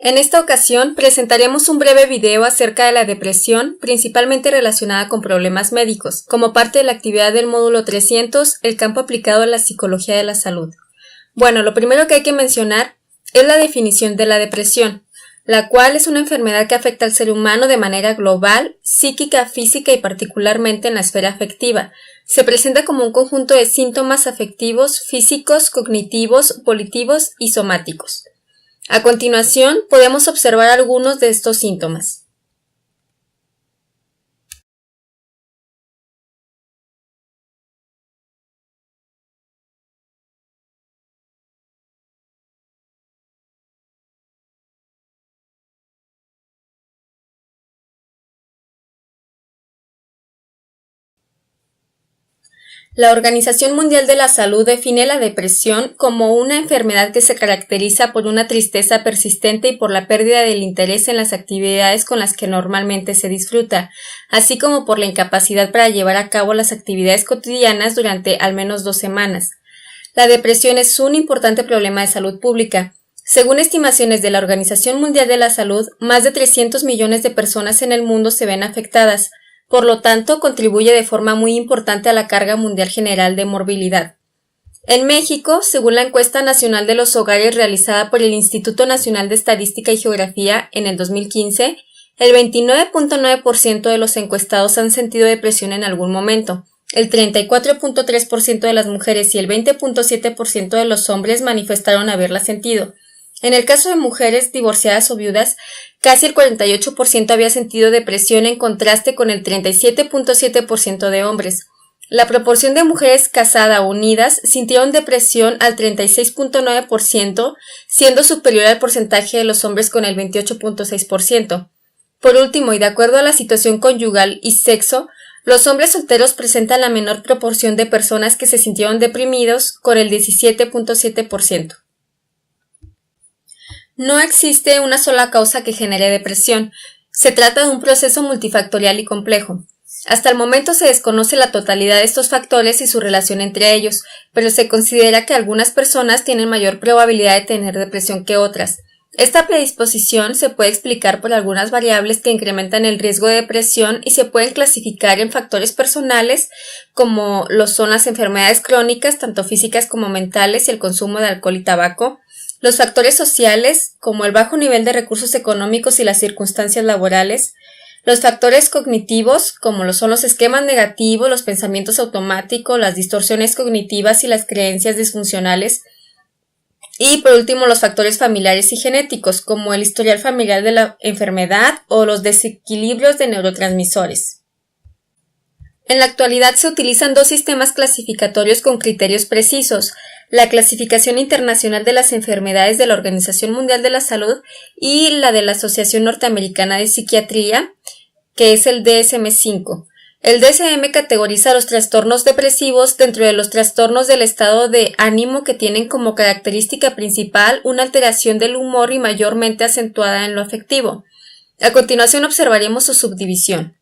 En esta ocasión presentaremos un breve video acerca de la depresión, principalmente relacionada con problemas médicos, como parte de la actividad del módulo 300, el campo aplicado a la psicología de la salud. Bueno, lo primero que hay que mencionar es la definición de la depresión, la cual es una enfermedad que afecta al ser humano de manera global, psíquica, física y particularmente en la esfera afectiva. Se presenta como un conjunto de síntomas afectivos, físicos, cognitivos, volitivos y somáticos. A continuación, podemos observar algunos de estos síntomas. La Organización Mundial de la Salud define la depresión como una enfermedad que se caracteriza por una tristeza persistente y por la pérdida del interés en las actividades con las que normalmente se disfruta, así como por la incapacidad para llevar a cabo las actividades cotidianas durante al menos 2 semanas. La depresión es un importante problema de salud pública. Según estimaciones de la Organización Mundial de la Salud, más de 300 millones de personas en el mundo se ven afectadas. Por lo tanto, contribuye de forma muy importante a la carga mundial general de morbilidad. En México, según la encuesta nacional de los hogares realizada por el Instituto Nacional de Estadística y Geografía en el 2015, el 29.9% de los encuestados han sentido depresión en algún momento. El 34.3% de las mujeres y el 20.7% de los hombres manifestaron haberla sentido. En el caso de mujeres divorciadas o viudas, casi el 48% había sentido depresión en contraste con el 37.7% de hombres. La proporción de mujeres casadas o unidas sintieron depresión al 36.9%, siendo superior al porcentaje de los hombres con el 28.6%. Por último, y de acuerdo a la situación conyugal y sexo, los hombres solteros presentan la menor proporción de personas que se sintieron deprimidos, con el 17.7%. No existe una sola causa que genere depresión. Se trata de un proceso multifactorial y complejo. Hasta el momento se desconoce la totalidad de estos factores y su relación entre ellos, pero se considera que algunas personas tienen mayor probabilidad de tener depresión que otras. Esta predisposición se puede explicar por algunas variables que incrementan el riesgo de depresión y se pueden clasificar en factores personales, como lo son las enfermedades crónicas, tanto físicas como mentales, y el consumo de alcohol y tabaco. Los factores sociales, como el bajo nivel de recursos económicos y las circunstancias laborales. Los factores cognitivos, como lo son los esquemas negativos, los pensamientos automáticos, las distorsiones cognitivas y las creencias disfuncionales. Y por último, los factores familiares y genéticos, como el historial familiar de la enfermedad o los desequilibrios de neurotransmisores. En la actualidad se utilizan 2 sistemas clasificatorios con criterios precisos: la Clasificación Internacional de las Enfermedades de la Organización Mundial de la Salud y la de la Asociación Norteamericana de Psiquiatría, que es el DSM-5. El DSM categoriza los trastornos depresivos dentro de los trastornos del estado de ánimo que tienen como característica principal una alteración del humor y mayormente acentuada en lo afectivo. A continuación observaremos su subdivisión.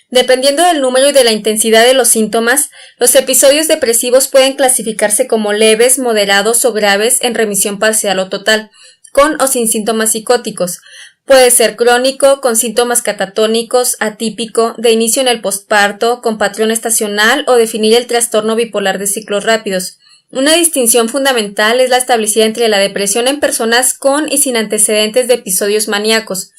Dependiendo del número y de la intensidad de los síntomas, los episodios depresivos pueden clasificarse como leves, moderados o graves en remisión parcial o total, con o sin síntomas psicóticos. Puede ser crónico, con síntomas catatónicos, atípico, de inicio en el posparto, con patrón estacional o definir el trastorno bipolar de ciclos rápidos. Una distinción fundamental es la establecida entre la depresión en personas con y sin antecedentes de episodios maníacos.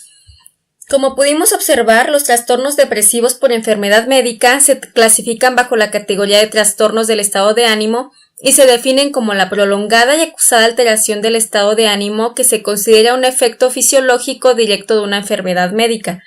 Como pudimos observar, los trastornos depresivos por enfermedad médica se clasifican bajo la categoría de trastornos del estado de ánimo y se definen como la prolongada y acusada alteración del estado de ánimo que se considera un efecto fisiológico directo de una enfermedad médica.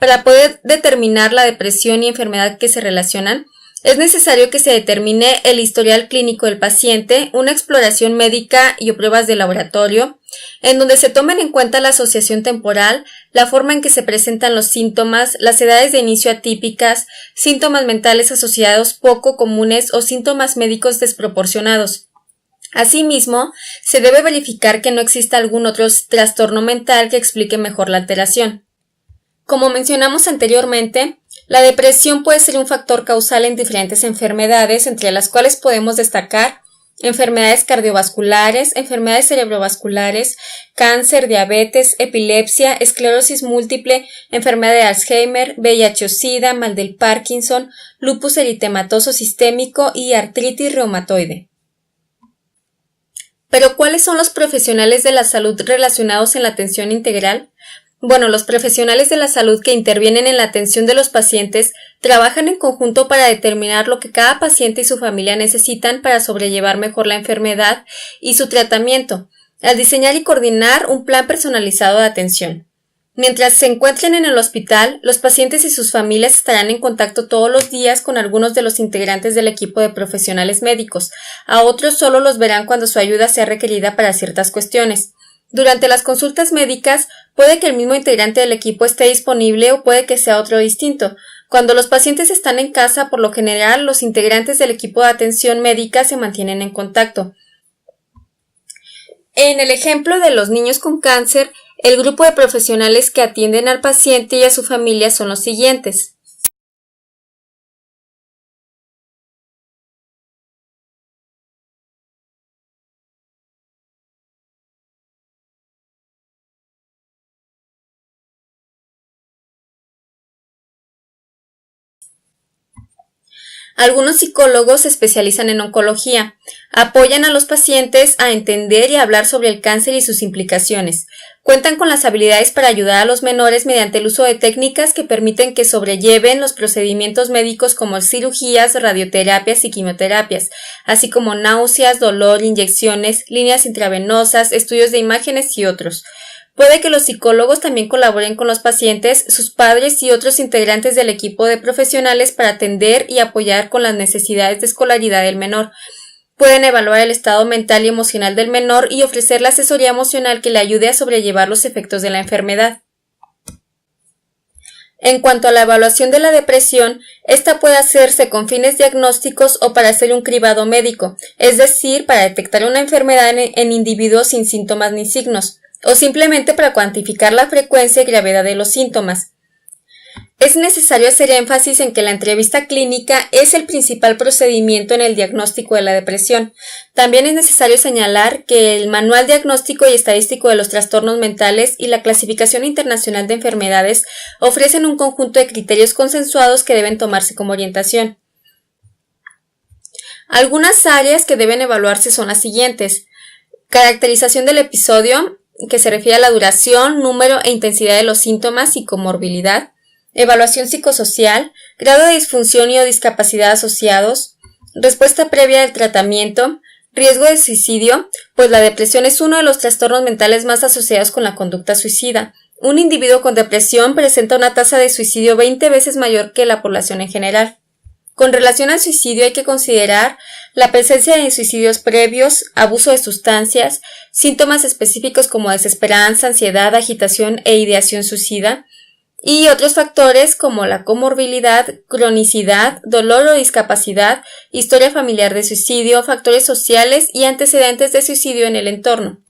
Para poder determinar la depresión y enfermedad que se relacionan, es necesario que se determine el historial clínico del paciente, una exploración médica y o pruebas de laboratorio, en donde se tomen en cuenta la asociación temporal, la forma en que se presentan los síntomas, las edades de inicio atípicas, síntomas mentales asociados poco comunes o síntomas médicos desproporcionados. Asimismo, se debe verificar que no exista algún otro trastorno mental que explique mejor la alteración. Como mencionamos anteriormente, la depresión puede ser un factor causal en diferentes enfermedades, entre las cuales podemos destacar enfermedades cardiovasculares, enfermedades cerebrovasculares, cáncer, diabetes, epilepsia, esclerosis múltiple, enfermedad de Alzheimer, VIH o SIDA, mal del Parkinson, lupus eritematoso sistémico y artritis reumatoide. Pero, ¿cuáles son los profesionales de la salud relacionados en la atención integral? Bueno, los profesionales de la salud que intervienen en la atención de los pacientes trabajan en conjunto para determinar lo que cada paciente y su familia necesitan para sobrellevar mejor la enfermedad y su tratamiento, al diseñar y coordinar un plan personalizado de atención. Mientras se encuentren en el hospital, los pacientes y sus familias estarán en contacto todos los días con algunos de los integrantes del equipo de profesionales médicos. A otros solo los verán cuando su ayuda sea requerida para ciertas cuestiones. Durante las consultas médicas, puede que el mismo integrante del equipo esté disponible o puede que sea otro distinto. Cuando los pacientes están en casa, por lo general, los integrantes del equipo de atención médica se mantienen en contacto. En el ejemplo de los niños con cáncer, el grupo de profesionales que atienden al paciente y a su familia son los siguientes. Algunos psicólogos se especializan en oncología, apoyan a los pacientes a entender y hablar sobre el cáncer y sus implicaciones. Cuentan con las habilidades para ayudar a los menores mediante el uso de técnicas que permiten que sobrelleven los procedimientos médicos como cirugías, radioterapias y quimioterapias, así como náuseas, dolor, inyecciones, líneas intravenosas, estudios de imágenes y otros. Puede que los psicólogos también colaboren con los pacientes, sus padres y otros integrantes del equipo de profesionales para atender y apoyar con las necesidades de escolaridad del menor. Pueden evaluar el estado mental y emocional del menor y ofrecer la asesoría emocional que le ayude a sobrellevar los efectos de la enfermedad. En cuanto a la evaluación de la depresión, esta puede hacerse con fines diagnósticos o para hacer un cribado médico, es decir, para detectar una enfermedad en individuos sin síntomas ni signos, o simplemente para cuantificar la frecuencia y gravedad de los síntomas. Es necesario hacer énfasis en que la entrevista clínica es el principal procedimiento en el diagnóstico de la depresión. También es necesario señalar que el Manual Diagnóstico y Estadístico de los Trastornos Mentales y la Clasificación Internacional de Enfermedades ofrecen un conjunto de criterios consensuados que deben tomarse como orientación. Algunas áreas que deben evaluarse son las siguientes: caracterización del episodio, que se refiere a la duración, número e intensidad de los síntomas y comorbilidad; evaluación psicosocial, grado de disfunción y o discapacidad asociados; respuesta previa del tratamiento; riesgo de suicidio, pues la depresión es uno de los trastornos mentales más asociados con la conducta suicida. Un individuo con depresión presenta una tasa de suicidio 20 veces mayor que la población en general. Con relación al suicidio hay que considerar la presencia de suicidios previos, abuso de sustancias, síntomas específicos como desesperanza, ansiedad, agitación e ideación suicida, y otros factores como la comorbilidad, cronicidad, dolor o discapacidad, historia familiar de suicidio, factores sociales y antecedentes de suicidio en el entorno.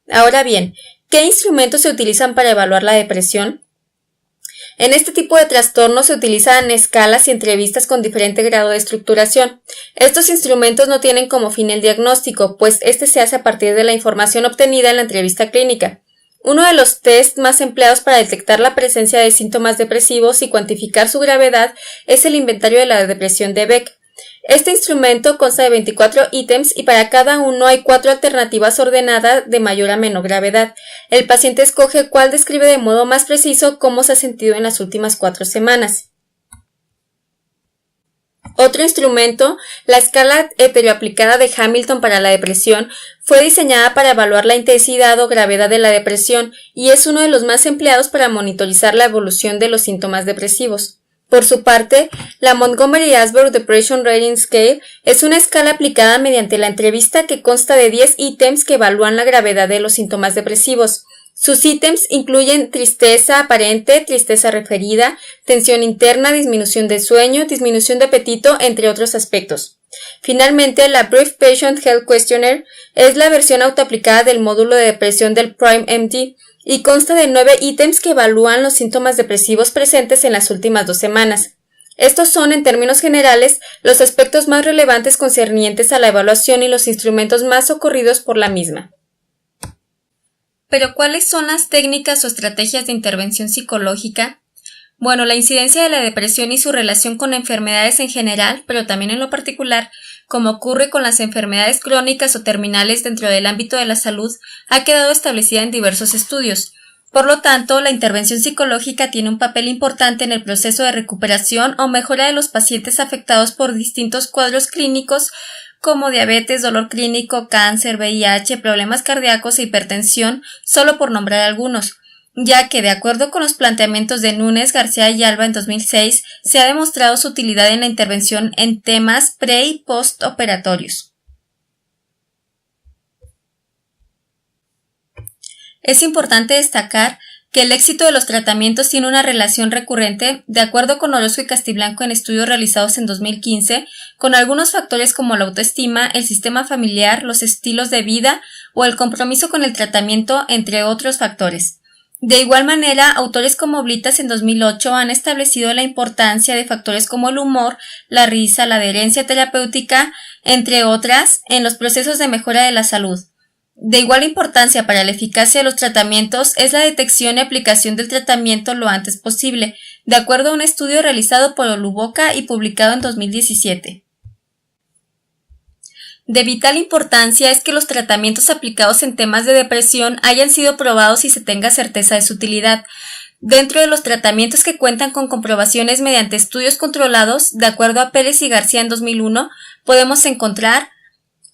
Ahora bien, ¿qué instrumentos se utilizan para evaluar la depresión? En este tipo de trastornos se utilizan escalas y entrevistas con diferente grado de estructuración. Estos instrumentos no tienen como fin el diagnóstico, pues este se hace a partir de la información obtenida en la entrevista clínica. Uno de los test más empleados para detectar la presencia de síntomas depresivos y cuantificar su gravedad es el inventario de la depresión de Beck. Este instrumento consta de 24 ítems y para cada uno hay 4 alternativas ordenadas de mayor a menor gravedad. El paciente escoge cuál describe de modo más preciso cómo se ha sentido en las últimas 4 semanas. Otro instrumento, la escala heteroaplicada de Hamilton para la depresión, fue diseñada para evaluar la intensidad o gravedad de la depresión y es uno de los más empleados para monitorizar la evolución de los síntomas depresivos. Por su parte, la Montgomery-Åsberg Depression Rating Scale es una escala aplicada mediante la entrevista que consta de 10 ítems que evalúan la gravedad de los síntomas depresivos. Sus ítems incluyen tristeza aparente, tristeza referida, tensión interna, disminución de sueño, disminución de apetito, entre otros aspectos. Finalmente, la Brief Patient Health Questionnaire es la versión autoaplicada del módulo de depresión del PRIME-MD. y consta de 9 ítems que evalúan los síntomas depresivos presentes en las últimas 2 semanas. Estos son, en términos generales, los aspectos más relevantes concernientes a la evaluación y los instrumentos más socorridos por la misma. ¿Pero cuáles son las técnicas o estrategias de intervención psicológica? Bueno, la incidencia de la depresión y su relación con enfermedades en general, pero también en lo particular, como ocurre con las enfermedades crónicas o terminales dentro del ámbito de la salud, ha quedado establecida en diversos estudios. Por lo tanto, la intervención psicológica tiene un papel importante en el proceso de recuperación o mejora de los pacientes afectados por distintos cuadros clínicos como diabetes, dolor clínico, cáncer, VIH, problemas cardíacos e hipertensión, solo por nombrar algunos, ya que, de acuerdo con los planteamientos de Núñez, García y Alba en 2006, se ha demostrado su utilidad en la intervención en temas pre- y postoperatorios. Es importante destacar que el éxito de los tratamientos tiene una relación recurrente, de acuerdo con Orozco y Castiblanco en estudios realizados en 2015, con algunos factores como la autoestima, el sistema familiar, los estilos de vida o el compromiso con el tratamiento, entre otros factores. De igual manera, autores como Oblitas en 2008 han establecido la importancia de factores como el humor, la risa, la adherencia terapéutica, entre otras, en los procesos de mejora de la salud. De igual importancia para la eficacia de los tratamientos es la detección y aplicación del tratamiento lo antes posible, de acuerdo a un estudio realizado por Oluboca y publicado en 2017. De vital importancia es que los tratamientos aplicados en temas de depresión hayan sido probados y se tenga certeza de su utilidad. Dentro de los tratamientos que cuentan con comprobaciones mediante estudios controlados, de acuerdo a Pérez y García en 2001, podemos encontrar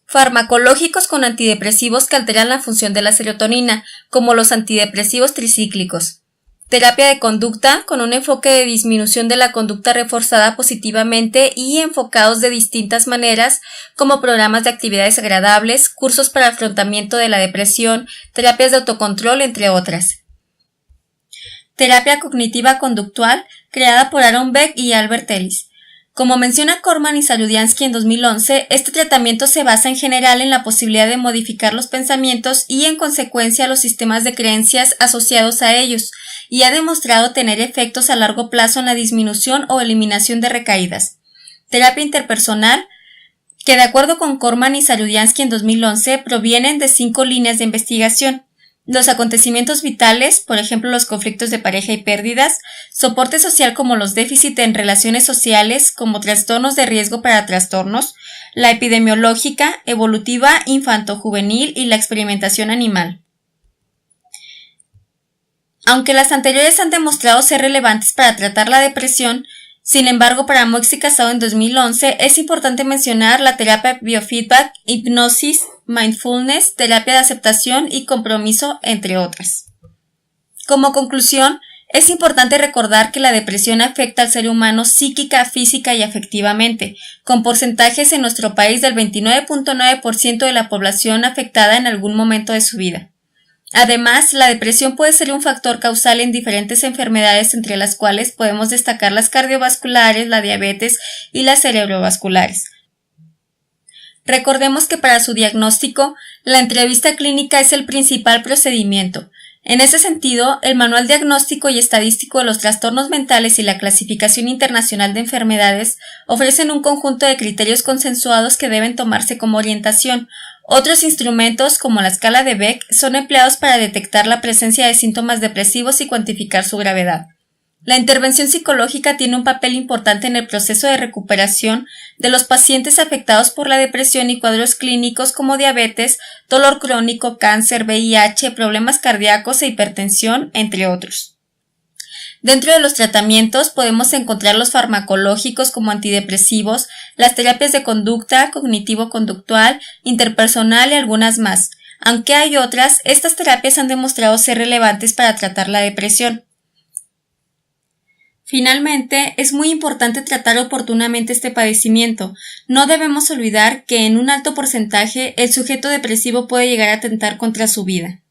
farmacológicos con antidepresivos que alteran la función de la serotonina, como los antidepresivos tricíclicos. Terapia de conducta, con un enfoque de disminución de la conducta reforzada positivamente y enfocados de distintas maneras, como programas de actividades agradables, cursos para afrontamiento de la depresión, terapias de autocontrol, entre otras. Terapia cognitiva conductual, creada por Aaron Beck y Albert Ellis. Como menciona Corman y Saludiansky en 2011, este tratamiento se basa en general en la posibilidad de modificar los pensamientos y en consecuencia los sistemas de creencias asociados a ellos, y ha demostrado tener efectos a largo plazo en la disminución o eliminación de recaídas. Terapia interpersonal, que de acuerdo con Corman y Saludiansky en 2011 provienen de 5 líneas de investigación. Los acontecimientos vitales, por ejemplo los conflictos de pareja y pérdidas, soporte social como los déficits en relaciones sociales, como trastornos de riesgo para trastornos, la epidemiológica, evolutiva, infanto-juvenil y la experimentación animal. Aunque las anteriores han demostrado ser relevantes para tratar la depresión, sin embargo, para Moix y Casado en 2011 es importante mencionar la terapia biofeedback, hipnosis, mindfulness, terapia de aceptación y compromiso, entre otras. Como conclusión, es importante recordar que la depresión afecta al ser humano psíquica, física y afectivamente, con porcentajes en nuestro país del 29.9% de la población afectada en algún momento de su vida. Además, la depresión puede ser un factor causal en diferentes enfermedades, entre las cuales podemos destacar las cardiovasculares, la diabetes y las cerebrovasculares. Recordemos que para su diagnóstico, la entrevista clínica es el principal procedimiento. En ese sentido, el Manual Diagnóstico y Estadístico de los Trastornos Mentales y la Clasificación Internacional de Enfermedades ofrecen un conjunto de criterios consensuados que deben tomarse como orientación. Otros instrumentos, como la escala de Beck, son empleados para detectar la presencia de síntomas depresivos y cuantificar su gravedad. La intervención psicológica tiene un papel importante en el proceso de recuperación de los pacientes afectados por la depresión y cuadros clínicos como diabetes, dolor crónico, cáncer, VIH, problemas cardíacos e hipertensión, entre otros. Dentro de los tratamientos podemos encontrar los farmacológicos como antidepresivos, las terapias de conducta, cognitivo-conductual, interpersonal y algunas más. Aunque hay otras, estas terapias han demostrado ser relevantes para tratar la depresión. Finalmente, es muy importante tratar oportunamente este padecimiento. No debemos olvidar que en un alto porcentaje el sujeto depresivo puede llegar a atentar contra su vida.